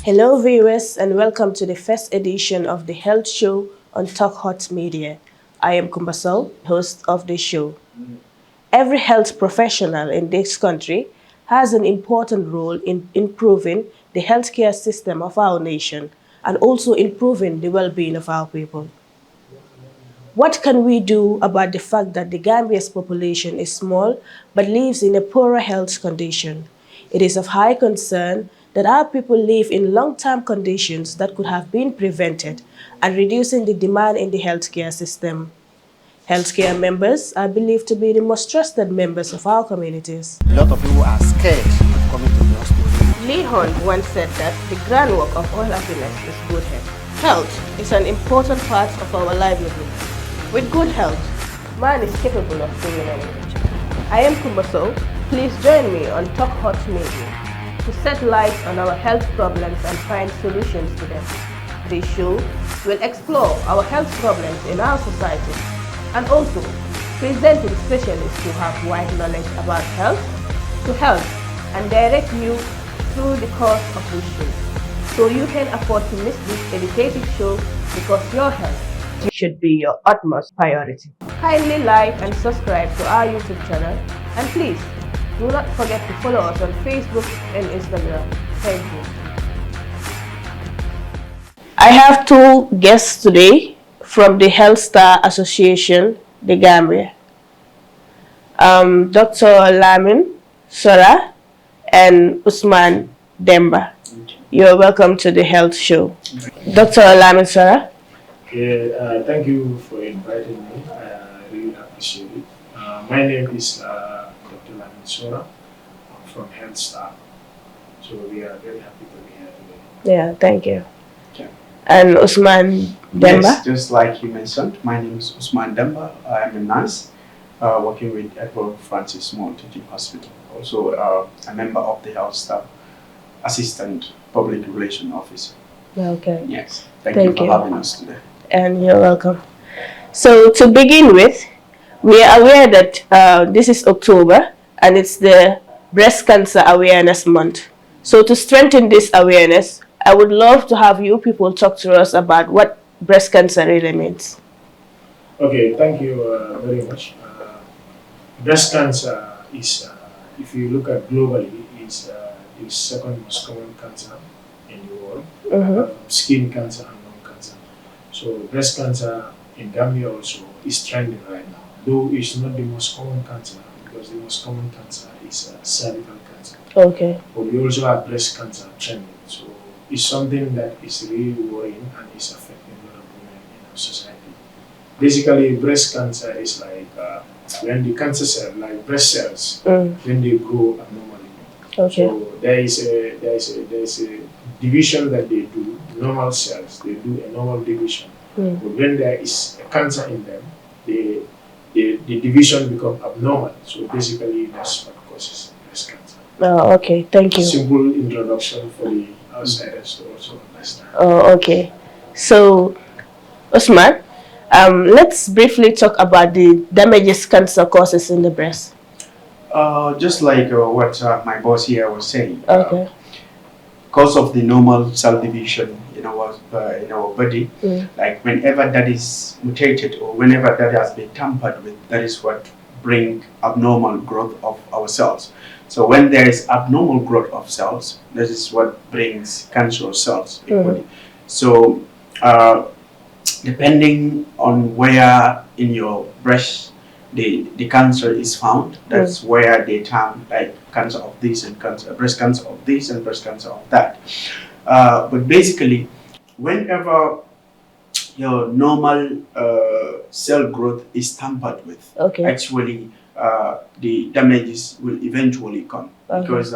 Hello viewers and welcome to the first edition of the Health Show on Talk Hot Media. I am Kumbasol, host of the show. Every health professional in this country has an important role in improving the healthcare system of our nation and also improving the well-being of our people. What can we do about the fact that the Gambia's population is small but lives in a poorer health condition? It is of high concern that our people live in long-term conditions that could have been prevented and reducing the demand in the healthcare system. Healthcare members are believed to be the most trusted members of our communities. A lot of people are scared of coming to the hospital. Lee Hunt once said that the groundwork of all happiness is good health. Health is an important part of our livelihood. With good health, man is capable of doing anything. I am Kumbaso. Please join me on Talk Hot Media to set light on our health problems and find solutions to them. This show will explore our health problems in our society and also presenting specialists who have wide knowledge about health to help and direct you through the course of this show. So you can afford to miss this educative show because your health should be your utmost priority. Kindly like and subscribe to our YouTube channel and please do not forget to follow us on Facebook and Instagram. Thank you. I have two guests today from the Health Star Association, the Gambia. Dr. Lamin Sora and Usman Demba. You're welcome to the Health Show. Dr. Lamin Sora. Thank you for inviting me. I really appreciate it. My name is Dr. Lamin Sora. I'm from Health Star. So we are very happy to be here today. Yeah, thank you. Okay. And Usman Demba? Yes, just like you mentioned, my name is Usman Demba. I am a nurse working with Edward Francis Small Teaching Hospital. Also a member of the Health Staff Assistant Public Relation Officer. Okay. Yes, thank you for having us today. And you're welcome. So to begin with, we are aware that this is October and it's the Breast Cancer Awareness Month. So to strengthen this awareness, I would love to have you people talk to us about what breast cancer really means. Okay, thank you very much. Breast cancer is, if you look at globally, is the second most common cancer in the world. Skin cancer and lung cancer. So breast cancer in Gambia also is trending right now. Though it's not the most common cancer because the most common cancer is cervical cancer. Okay. But we also have breast cancer trending. So it's something that is really worrying and is affecting a lot of women in our society. Basically, breast cancer is like when the cancer cells, like breast cells, when they grow abnormally. Okay. So there is a division that they do. Normal cells, they do a normal division. But when there is a cancer in them, the division becomes abnormal. So basically, that's what causes breast cancer. Oh, okay. Thank you. Simple introduction for the outsiders to also understand. Oh, okay. So, Osman, let's briefly talk about the damages cancer causes in the breast. Just like what my boss here was saying. Okay. Because of the normal cell division in our body, like whenever that is mutated or whenever that has been tampered with, that is what bring abnormal growth of our cells. So when there is abnormal growth of cells, that is what brings cancerous cells in body. So depending on where in your breast the cancer is found, that's where they term like cancer of this and breast cancer of this and breast cancer of that. But basically, whenever your normal cell growth is tampered with, actually the damages will eventually come because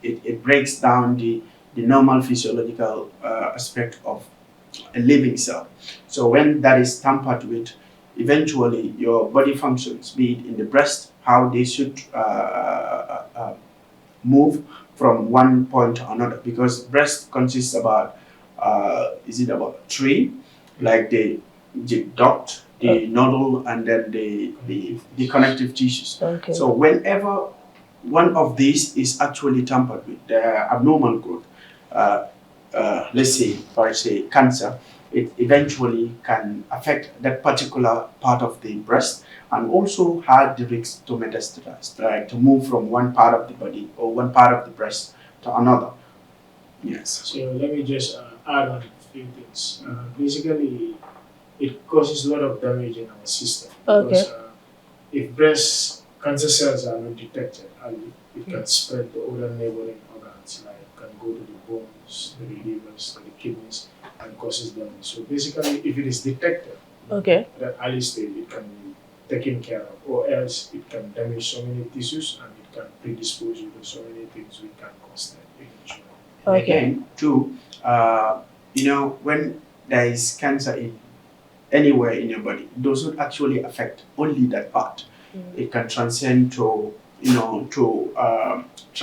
it breaks down the normal physiological aspect of a living cell. So when that is tampered with, eventually your body functions, be it in the breast, how they should move from one point to another, because breast consists about about three, like the duct, the nodule, and then the connective tissues. So whenever one of these is actually tampered with, the abnormal growth, let's say, for say, cancer, it eventually can affect that particular part of the breast and also have the risk to metastasize, like to move from one part of the body or one part of the breast to another. Yes. So let me just add on a few things. Basically, it causes a lot of damage in our system Okay. because if breast cancer cells are not detected early, it can spread to other neighboring organs, like can go to the bones, to the livers, to the kidneys, and causes damage. So basically, if it is detected Okay. at an early stage, it can be taken care of, or else it can damage so many tissues and it can predispose you to so many things which can cause that eventually. And Okay. again, too, when there is cancer in anywhere in your body, it does not actually affect only that part. It can transcend to,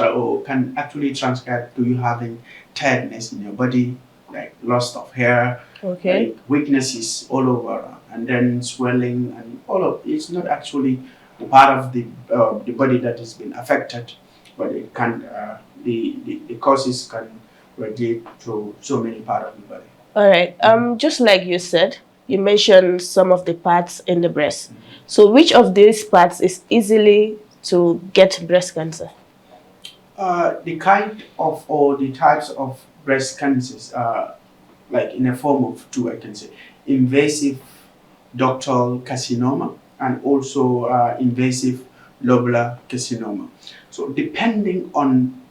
or can actually transcribe to you having tiredness in your body, like loss of hair, Okay. like weaknesses all over, and then swelling, and all of it's not actually the part of the body that has been affected, but it can the causes can radiate to so many parts of the body. All right. Just like you said, you mentioned some of the parts in the breast. So which of these parts is easily to get breast cancer? The kind of or the types of breast cancers are like in a form of two, I can say, invasive ductal carcinoma and also invasive lobular carcinoma. So depending on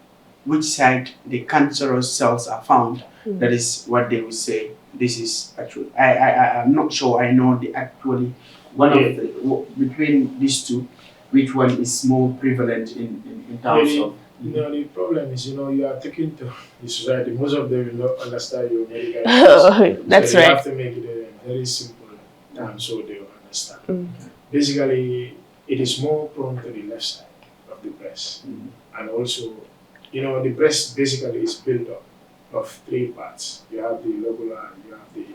which side the cancerous cells are found, that is what they will say. This is actually, I'm not sure I know the actually one of the, between these two, which one is more prevalent in terms Really, of. the problem is, you are taking to the society. Most of them will not understand your medical That's so you right. have to make it a very simple so they will understand. Basically, it is more prone to the left side of the breast. And also, the breast basically is built up of three parts. You have the lobular, you have the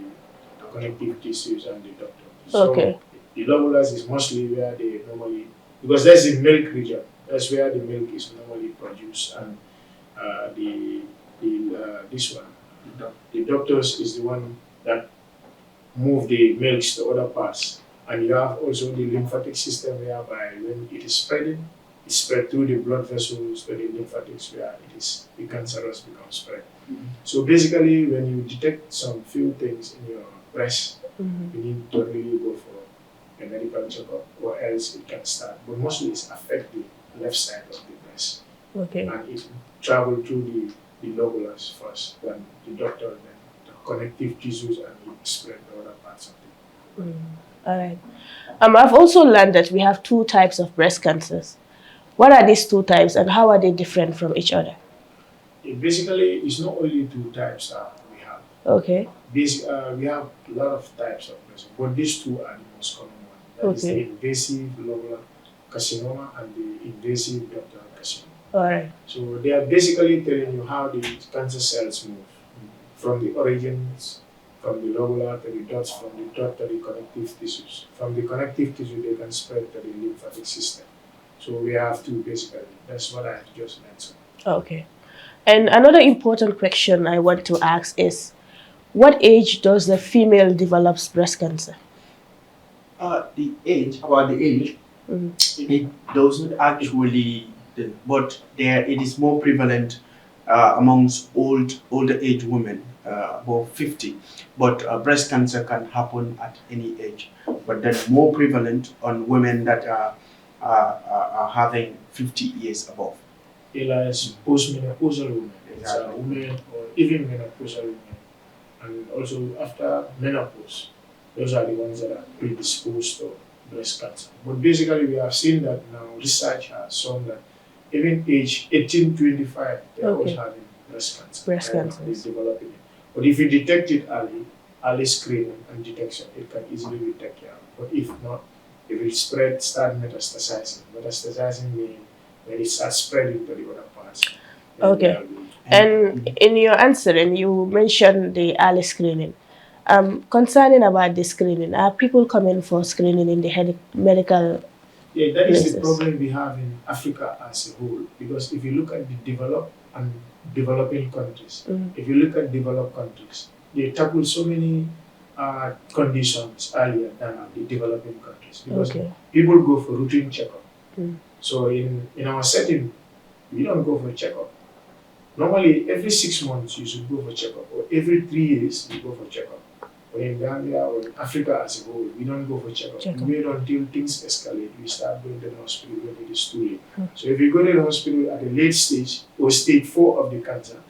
connective tissues, and the ductal. So Okay. the lobulars is mostly where they normally, because that's the milk region. That's where the milk is normally produced, and this one, the ductals is the one that move the milks to other parts. And you have also the lymphatic system whereby when it is spreading, it's spread through the blood vessels to the lymphatics where the cancerous becomes spread. So basically, when you detect some few things in your breast, you need to really go for a medical checkup, or else it can start. But mostly it's affect the left side of the breast. Okay. And it travel through the lobulars first, then the ductal, then the connective tissues, and it spread to other parts of the. All right. I've also learned that we have two types of breast cancers. What are these two types and how are they different from each other? Basically, it's not only two types we have. Okay. We have a lot of types of breast, but these two are the most common ones. That is the invasive lobular carcinoma and the invasive ductal carcinoma. All right. So they are basically telling you how the cancer cells move from the origins, from the lobular to the dots, from the dot to the connective tissues. From the connective tissue, they can spread to the lymphatic system. So we have two basically. That's what I just mentioned. Okay. And another important question I want to ask is, what age does the female develops breast cancer? The age, it does not actually, but it is more prevalent amongst older age women, above 50. But breast cancer can happen at any age, but then more prevalent on women that are having 50 years above. As postmenopausal women, Exactly. Women or even menopausal women, and also after menopause, those are the ones that are predisposed to breast cancer. But basically, we have seen that now research has shown that even age 18, 25, they are also having breast cancer. Breast cancer. They're developing it. But if you detect it early screening and detection, it can easily be taken care of. But if not, if it start metastasizing. Metastasizing means when it starts spreading to the other parts. Okay. And in your answering, you mentioned the early screening. Concerning about the screening, are people coming for screening in the medical Yeah, that is the places? problem we have in Africa as a whole. Because if you look at the developed and developing countries. If you look at developed countries, they tackle so many conditions earlier than the developing countries because people go for routine checkup. So in our setting, we don't go for checkup. Normally, every 6 months you should go for checkup, or every 3 years you go for checkup. But in Gambia or in Africa as a whole, we don't go for checkup. We wait until things escalate. We start going to the hospital when it is too late. So if you go to the hospital at the late stage or stage 4 of the cancer,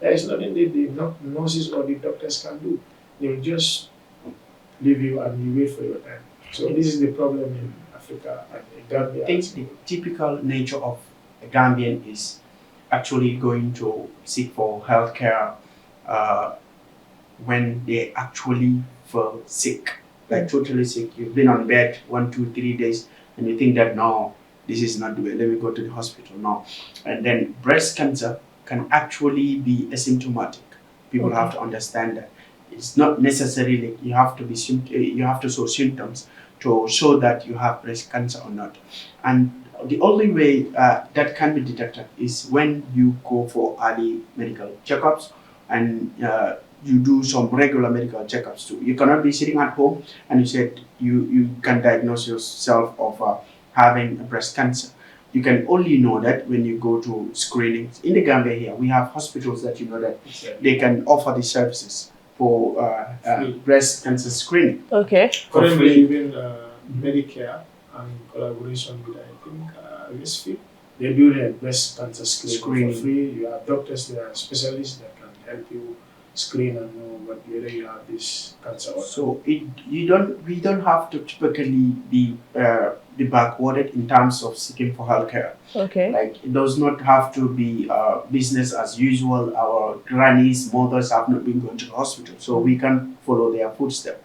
there is nothing the nurses or the doctors can do. They will just leave you and you wait for your time. So this is the problem in Africa and in Gambia. I think the typical nature of a Gambian is actually going to seek for healthcare when they actually feel sick, like totally sick. You've been on bed 1, 2, 3 days, and you think that no, this is not doing. Let me go to the hospital now. And then breast cancer can actually be asymptomatic. People have to understand that it's not necessarily you have to show symptoms to show that you have breast cancer or not. And the only way that can be detected is when you go for early medical checkups and you do some regular medical checkups too. You cannot be sitting at home and you said you can diagnose yourself of having breast cancer. You can only know that when you go to screenings. In the Gambia here, we have hospitals that you know that they can offer the services for breast cancer screening. Currently, even Medicare and collaboration with USFIP, they do the breast cancer screening for free. You have doctors, there are specialists that can help you screen and know whether you have this cancer or not. So we don't have to typically be backwarded in terms of seeking for healthcare. Like it does not have to be business as usual. Our grannies, mothers have not been going to the hospital, so we can follow their footsteps.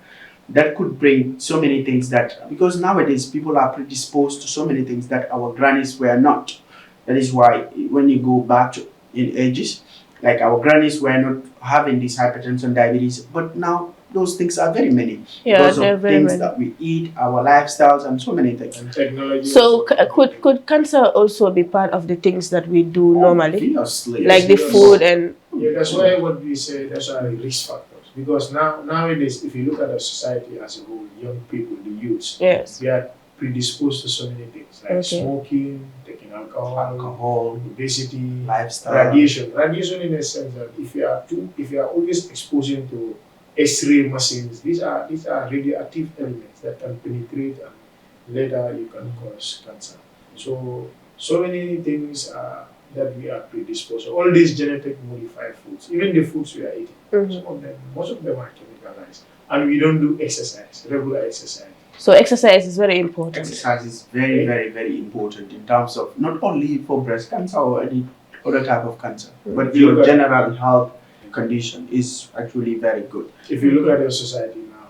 That could bring so many things that, because nowadays people are predisposed to so many things that our grannies were not. That is why when you go back in ages, like our grannies were not having this hypertension, diabetes, but now those things are very many because of things that we eat, our lifestyles, and so many things. And technology. So could cancer also be part of the things that we do normally, Obviously. like the food and? Yeah, that's why what we say. That's why risk factors. Because nowadays, if you look at the society as a whole, young people, the youths, we are predisposed to so many things like smoking, taking alcohol, obesity, lifestyle, radiation in the sense that if you are always exposing to X-ray machines, these are radioactive elements that can penetrate and later you can cause cancer. So many things that we are predisposed. All these genetic modified foods, even the foods we are eating, most of them are chemicalized, and we don't do exercise, regular exercise. So exercise is very important. Exercise is very, very, very important in terms of not only for breast cancer or any other type of cancer, but your general health condition is actually very good. If you look at your society now,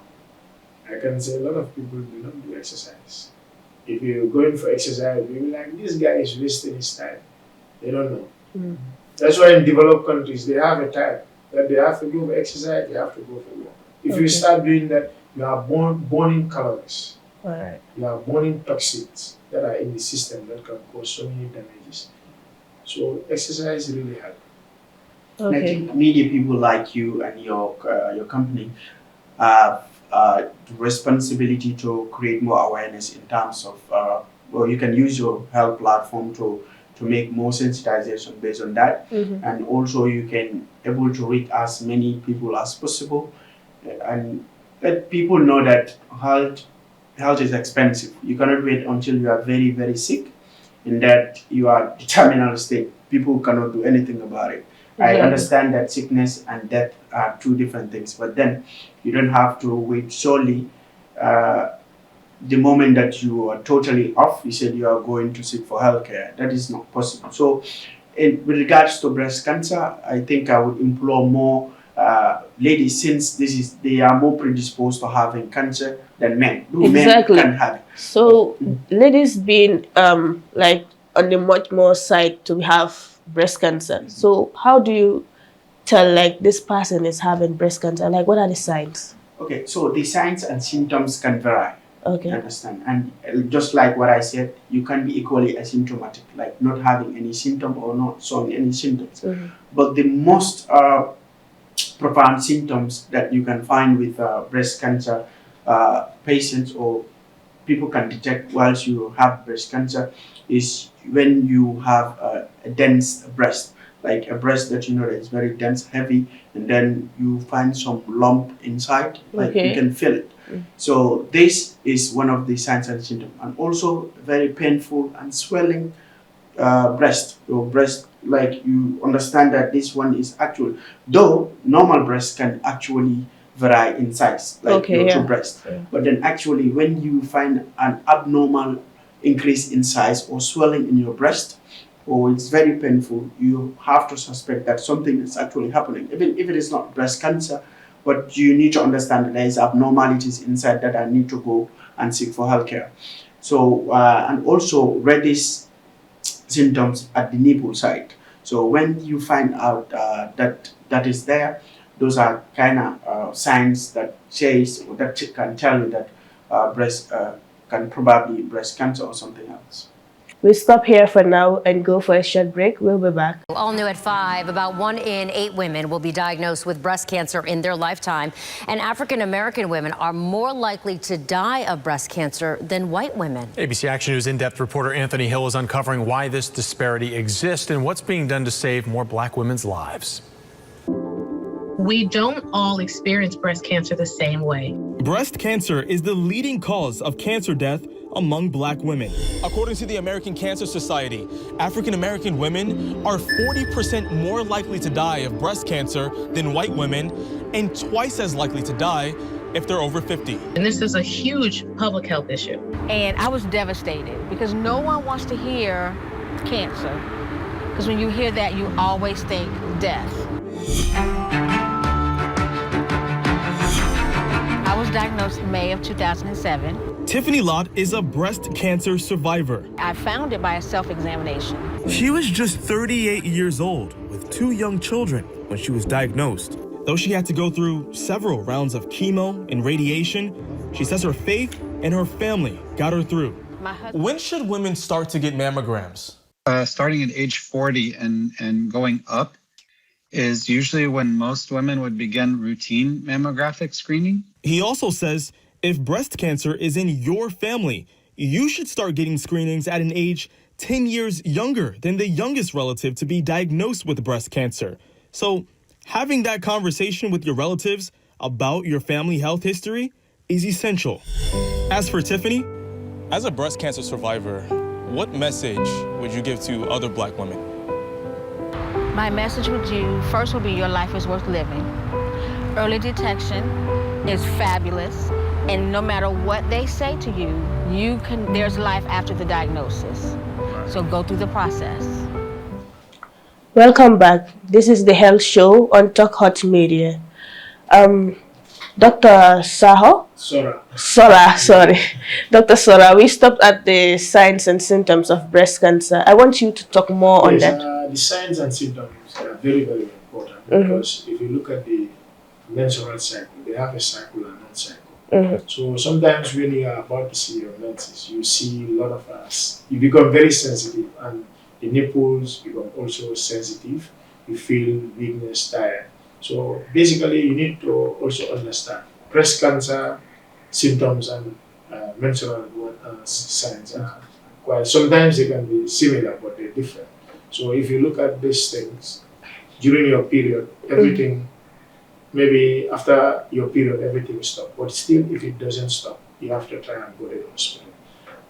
I can say a lot of people do not do exercise. If you're going for exercise, you'll be like, this guy is wasting his time. They don't know. That's why in developed countries, they have a time that they have to go for exercise, they have to go for work. If you start doing that, you are burning calories. You are burning toxins that are in the system that can cause so many damages. So exercise really helps. And I think media people like you and your company have the responsibility to create more awareness in terms of, you can use your health platform to make more sensitization based on that. And also you can able to reach as many people as possible and let people know that health is expensive. You cannot wait until you are very, very sick and that you are in terminal state. People cannot do anything about it. I understand that sickness and death are two different things, but then you don't have to wait solely the moment that you are totally off. You said you are going to seek for healthcare. That is not possible. So with regards to breast cancer, I think I would implore more ladies, since they are more predisposed to having cancer than men. Men can have it. So ladies being like on the much more side to have breast cancer. So how do you tell like this person is having breast cancer? Like what are the signs? Okay, so the signs and symptoms can vary. Okay. You understand? And just like what I said, you can be equally asymptomatic, like not having any symptom or not showing any symptoms. Mm-hmm. But the most profound symptoms that you can find with breast cancer patients or people can detect whilst you have breast cancer is when you have a dense breast, like a breast that you know that is very dense, heavy, and then you find some lump inside, like you can feel it. So this is one of the signs and symptoms, and also very painful and swelling breast. Your breast, like you understand that this one is actual, though normal breast can actually vary in size, like your true breast. But then actually when you find an abnormal increase in size or swelling in your breast, or it's very painful, you have to suspect that something is actually happening, even if it is not breast cancer. But you need to understand that there is abnormalities inside that I need to go and seek for healthcare. So and also reddish symptoms at the nipple side. So when you find out that is there, those are kind of signs that says or that can tell you that breast can probably breast cancer or something else. We'll stop here for now and go for a short break. We'll be back. All new at 5, about 1 in 8 women will be diagnosed with breast cancer in their lifetime. And African-American women are more likely to die of breast cancer than white women. ABC Action News in-depth reporter Anthony Hill is uncovering why this disparity exists and what's being done to save more black women's lives. We don't all experience breast cancer the same way. Breast cancer is the leading cause of cancer death among black women. According to the American Cancer Society, African-American women are 40% more likely to die of breast cancer than white women and twice as likely to die if they're over 50. And this is a huge public health issue. And I was devastated because no one wants to hear cancer. Because when you hear that, you always think death. I was diagnosed in May of 2007. Tiffany Lott is a breast cancer survivor. I found it by a self-examination. She was just 38 years old with 2 young children when she was diagnosed. Though she had to go through several rounds of chemo and radiation, she says her faith and her family got her through. When should women start to get mammograms? Starting at age 40 and going up is usually when most women would begin routine mammographic screening. He also says if breast cancer is in your family, you should start getting screenings at an age 10 years younger than the youngest relative to be diagnosed with breast cancer. So having that conversation with your relatives about your family health history is essential. As for Tiffany, as a breast cancer survivor, what message would you give to other black women? My message with you first would be your life is worth living. Early detection is fabulous. And no matter what they say to you, there's life after the diagnosis. So go through the process. Welcome back. This is the Health Show on Talk Hot Media. Dr. Sora, sorry. Dr. Sora, we stopped at the signs and symptoms of breast cancer. I want you to talk more on that. The signs and symptoms are very, very important because if you look at the menstrual cycle, they have a cycle and non-cycle. So sometimes when you are about to see your menses, you see a lot of you become very sensitive, and the nipples become also sensitive. You feel weakness, tired. So basically, you need to also understand breast cancer symptoms and menstrual signs are quite. Sometimes they can be similar, but they're different. So if you look at these things during your period, everything. Maybe after your period, everything stops. But still, if it doesn't stop, you have to try and go to the hospital.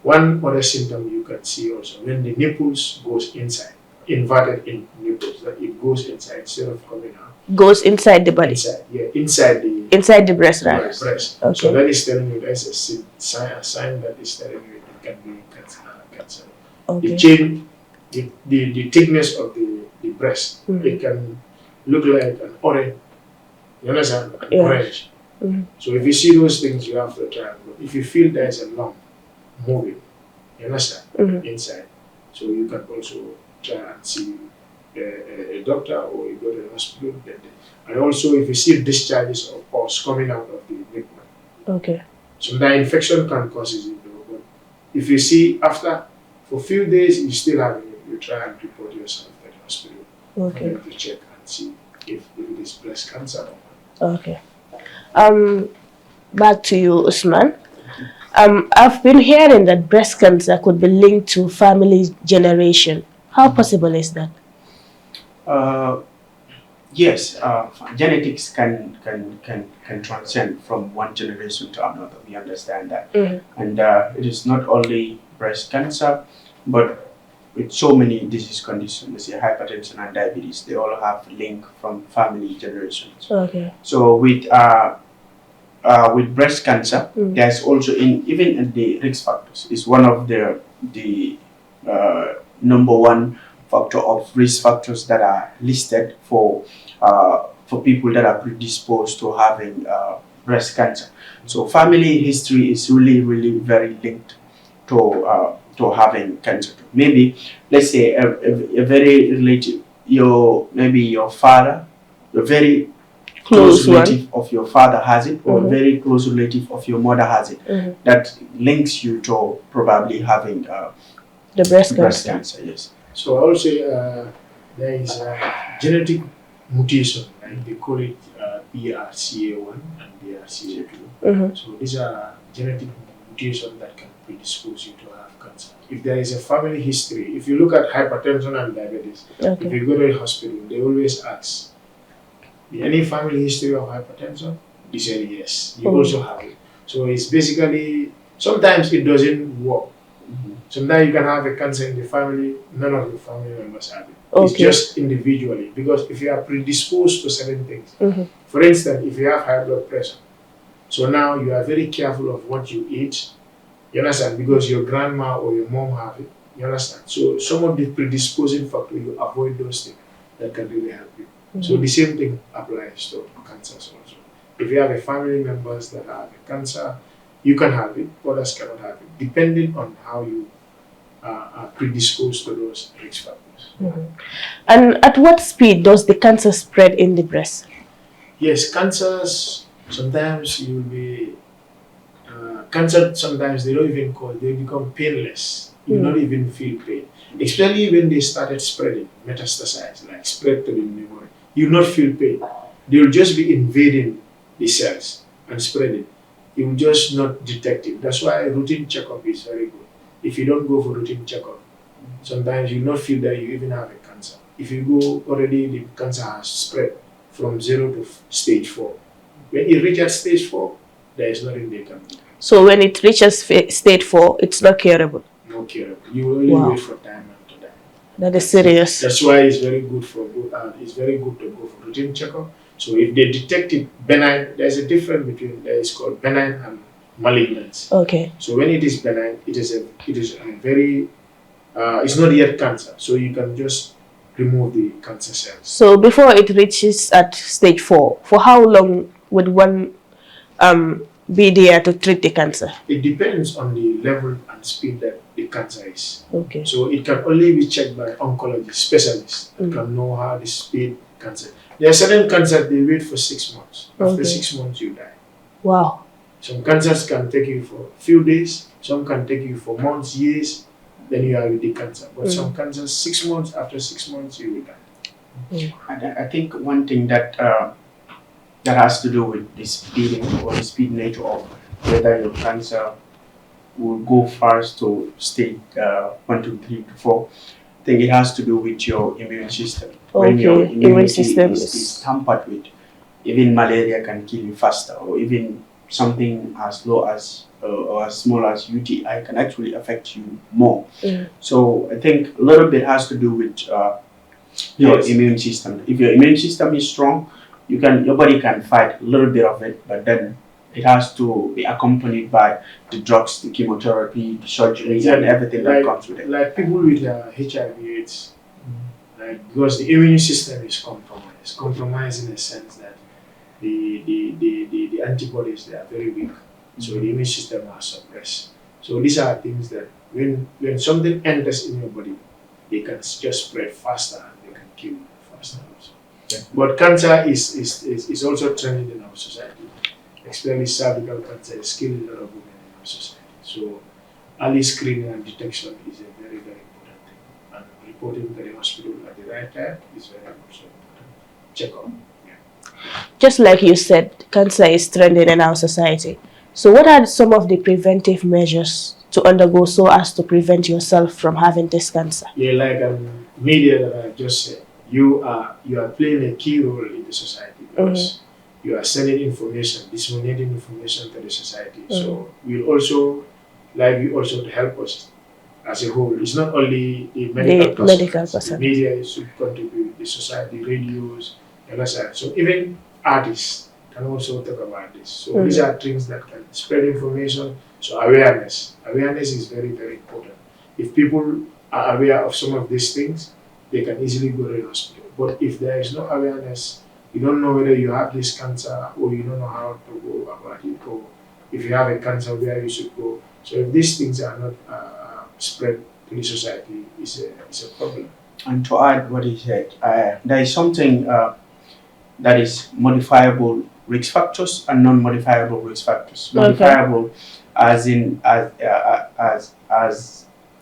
One other symptom you can see also, when the nipples goes inside, inverted in nipples, that it goes inside instead of coming out. Goes inside the body? Inside the breast, right? Breast. Okay. So that is telling you, that's a sign that is telling you it can be cancer. Okay. The change, the thickness of the breast, it can look like an orange. You understand? Orange. So if you see those things, you have to try and go. If you feel there's a lump moving, you understand, inside, so you can also try and see a doctor or you go to the hospital. And also if you see discharges or pus coming out of the nipple. Okay. Sometimes infection can cause it, but if you see after for a few days you still have it, you try and report yourself at the hospital for them to check and see if it is breast cancer or not. Okay. Back to you, Usman. I've been hearing that breast cancer could be linked to family generation. How possible is that? Yes, genetics can transcend from one generation to another. We understand that, and it is not only breast cancer, but with so many disease conditions, let's say hypertension and diabetes, they all have link from family generations. Okay. So with breast cancer, there's also even in the risk factors is one of the number one factor of risk factors that are listed for people that are predisposed to having breast cancer. So family history is really very linked to having cancer. Maybe let's say a very relative, your father, a very close relative of your father has it, or very close relative of your mother has it. That links you to probably having the breast cancer. Yes. So I would say there is a genetic mutation, right? They call it BRCA1 and BRCA2. So these are genetic mutations that can predispose you to have cancer. If there is a family history, if you look at hypertension and diabetes, if you go to the hospital, they always ask, any family history of hypertension? You say yes, you also have it. So it's basically, sometimes it doesn't work. Sometimes you can have a cancer in the family, none of the family members have it. It's just individually, because if you are predisposed to certain things, for instance, if you have high blood pressure, so now you are very careful of what you eat, you understand, because your grandma or your mom have it, you understand. So some of the predisposing factors, you avoid those things that can really help you. So the same thing applies to cancers also. If you have a family members that have a cancer, you can have it, others cannot have it, depending on how you are predisposed to those risk factors. And at what speed does the cancer spread in the breast? Yes, cancers, sometimes you will be, cancer sometimes they don't even cause, they become painless. You not even feel pain. Especially when they started spreading, metastasize, like spread to the memory. You not feel pain. They will just be invading the cells and spreading. You will just not detect it. That's why routine checkup is very good. If you don't go for routine checkup, sometimes you not feel that you even have a cancer. If you go already, the cancer has spread from 0 to stage 4. When it reaches stage 4, there is nothing they can do. So when it reaches stage 4, it's not curable? No curable. You will only wait for time to die. That is serious. That's why it's very good it's very good to go for routine checkup. So if they detect it benign, there's a difference between it's called benign and malignancy. So when it is benign, it is a very it's not yet cancer. So you can just remove the cancer cells. So before it reaches at stage 4, for how long would one be there to treat the cancer? It depends on the level and speed that the cancer is. So it can only be checked by oncology specialists that can know how the speed cancer. There are certain cancers they wait for 6 months. After 6 months you die. Wow. Some cancers can take you for a few days, some can take you for months, years, then you are with the cancer. But some cancers 6 months, after 6 months you will die. And I think one thing that that has to do with the speeding or the speed nature of whether your cancer will go first to stage 1, 2, 3 to 4. I think it has to do with your immune system. When your immune system is tampered with, even malaria can kill you faster, or even something as low as or as small as UTI can actually affect you more. So I think a little bit has to do with your immune system. If your immune system is strong, your body can fight a little bit of it, but then it has to be accompanied by the drugs, the chemotherapy, the surgery, and everything that comes with it. Like people with HIV/AIDS, because the immune system is compromised. Compromised in the sense that the antibodies, they are very weak, so the immune system are suppressed. So these are things that when something enters in your body, they can just spread faster and they can kill you faster also. But cancer is also trending in our society. especially cervical cancer, is killing a lot of women in our society. So early screening and detection is a very, very important thing. And reporting to the hospital at the right time is very also important. Check up. Just like you said, cancer is trending in our society. So what are some of the preventive measures to undergo so as to prevent yourself from having this cancer? Yeah, like media that I just said, you are playing a key role in the society because you are sending information, disseminating information to the society. So we'll also like you also to help us as a whole. It's not only the medical person. The media should contribute, the society, radios, and all that. So even artists can also talk about this. So these are things that can spread information. So awareness. Awareness is very, very important. If people are aware of some of these things, they can easily go to the hospital. But if there is no awareness, you don't know whether you have this cancer or you don't know how to go about it, or if you have a cancer, where you should go. So if these things are not spread to the society, it's a problem. And to add what he said, there is something that is modifiable risk factors and non-modifiable risk factors. Modifiable as in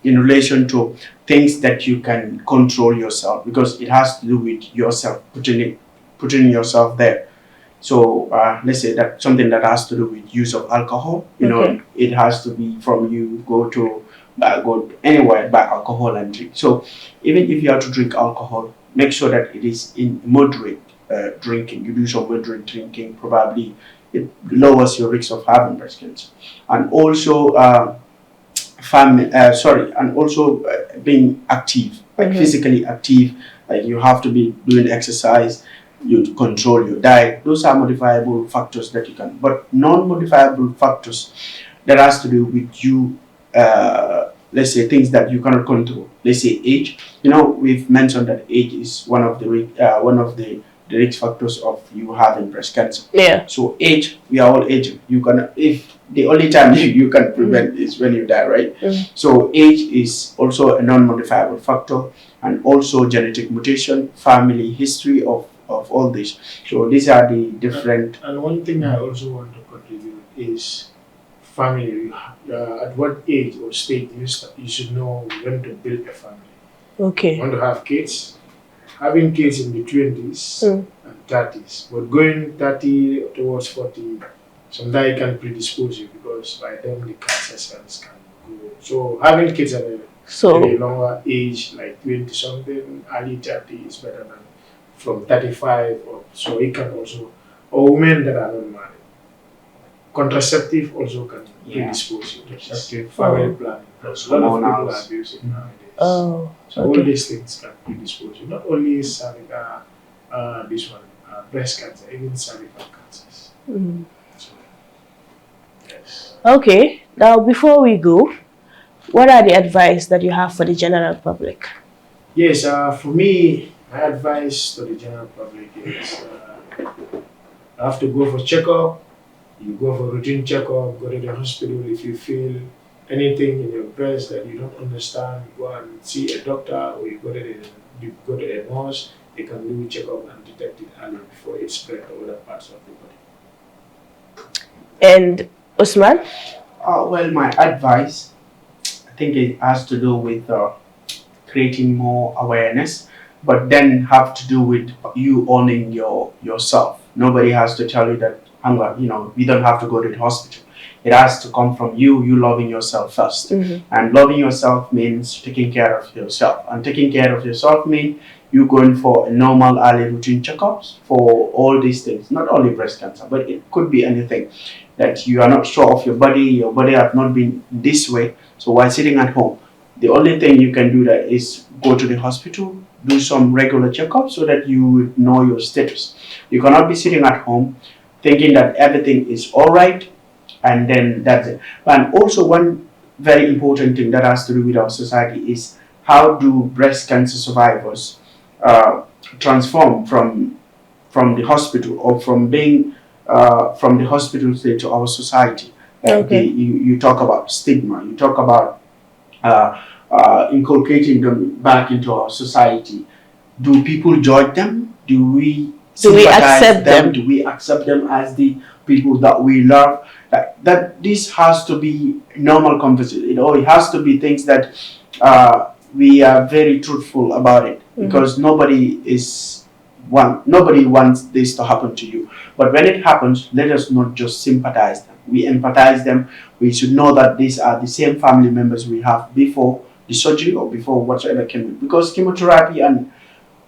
in relation to things that you can control yourself, because it has to do with yourself, putting yourself there. So let's say that something that has to do with use of alcohol, you know, it has to be from you go anywhere buy alcohol and drink. So even if you have to drink alcohol, make sure that it is in moderate drinking. You do some moderate drinking, probably it lowers your risk of having breast cancer. And also being active, like physically active. Like you have to be doing exercise, you control your diet. Those are modifiable factors that you can, but non-modifiable factors that has to do with you, let's say things that you cannot control. Let's say age. You know, we've mentioned that age is one of the risk factors of you having breast cancer. Yeah. So age, we are all aging. If the only time you can prevent is when you die, right? So age is also a non-modifiable factor, and also genetic mutation, family history of all this. So these are the different. And one thing I also want to contribute is family. At what age or stage you should know when to build a family. Okay. You want to have kids. Having kids in the 20s and 30s, but going 30 towards 40, sometimes it can predispose you, because by then the cancer cells can go. So having kids at a longer age, like 20 something, early 30 is better than from 35 or so. It can also, or women that are not married. Contraceptive also can predispose you. Contraceptive, family planning. A lot of people are abusing nowadays. So all these things can predispose you. Not only cervical, breast cancer, even cervical cancers. So, yes. Okay. Now, before we go, what are the advice that you have for the general public? Yes, for me, my advice to the general public is I have to go for checkup. You go for routine checkup, go to the hospital if you feel anything in your breast that you don't understand. Go and see a doctor, or you go to a nurse. They can do checkup and detect it early before it spread to other parts of the body. And Usman? Well, my advice, I think it has to do with creating more awareness, but then have to do with you owning yourself. Nobody has to tell you that, you don't have to go to the hospital. It has to come from you loving yourself first. And loving yourself means taking care of yourself. And taking care of yourself means you going for a normal early routine checkups for all these things. Not only breast cancer, but it could be anything that you are not sure of your body have not been this way. So while sitting at home, the only thing you can do that is go to the hospital, do some regular checkups so that you would know your status. You cannot be sitting at home thinking that everything is all right, and then that's it. And also one very important thing that has to do with our society is how do breast cancer survivors transform from the hospital, or from being from the hospital to our society. You talk about stigma, you talk about inculcating them back into our society. Do people judge them? Do we accept them? Do we accept them as the people that we love, that this has to be normal conversation. It has to be things that we are very truthful about it, because nobody wants this to happen to you. But when it happens, let us not just sympathize them. We empathize them. We should know that these are the same family members we have before the surgery or before whatsoever came. Because chemotherapy and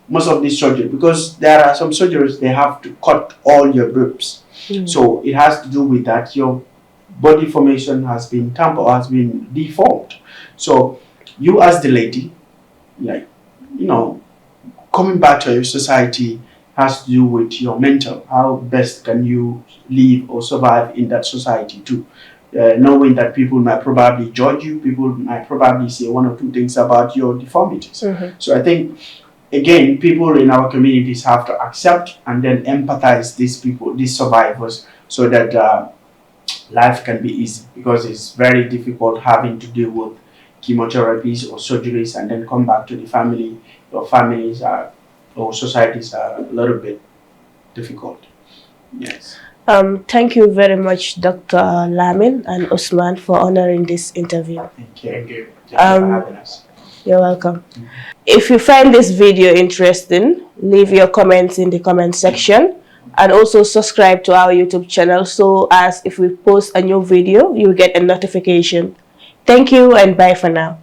most of these surgery, because there are some surgeries they have to cut all your boobs. So it has to do with that. Your body formation has been tampered, has been deformed. So you as the lady, like, coming back to your society has to do with your mental. How best can you live or survive in that society too? Knowing that people might probably judge you, people might probably say one or two things about your deformities. So I think, again, people in our communities have to accept and then empathize these people, these survivors, so that life can be easy, because it's very difficult having to deal with chemotherapies or surgeries and then come back to the family. Your families or societies are a little bit difficult. Yes. Thank you very much, Dr. Lamin and Usman, for honoring this interview. Thank you. Thank you for having us. You're welcome. If you find this video interesting, leave your comments in the comment section, and also subscribe to our YouTube channel, so as if we post a new video, you'll get a notification. Thank you and bye for now.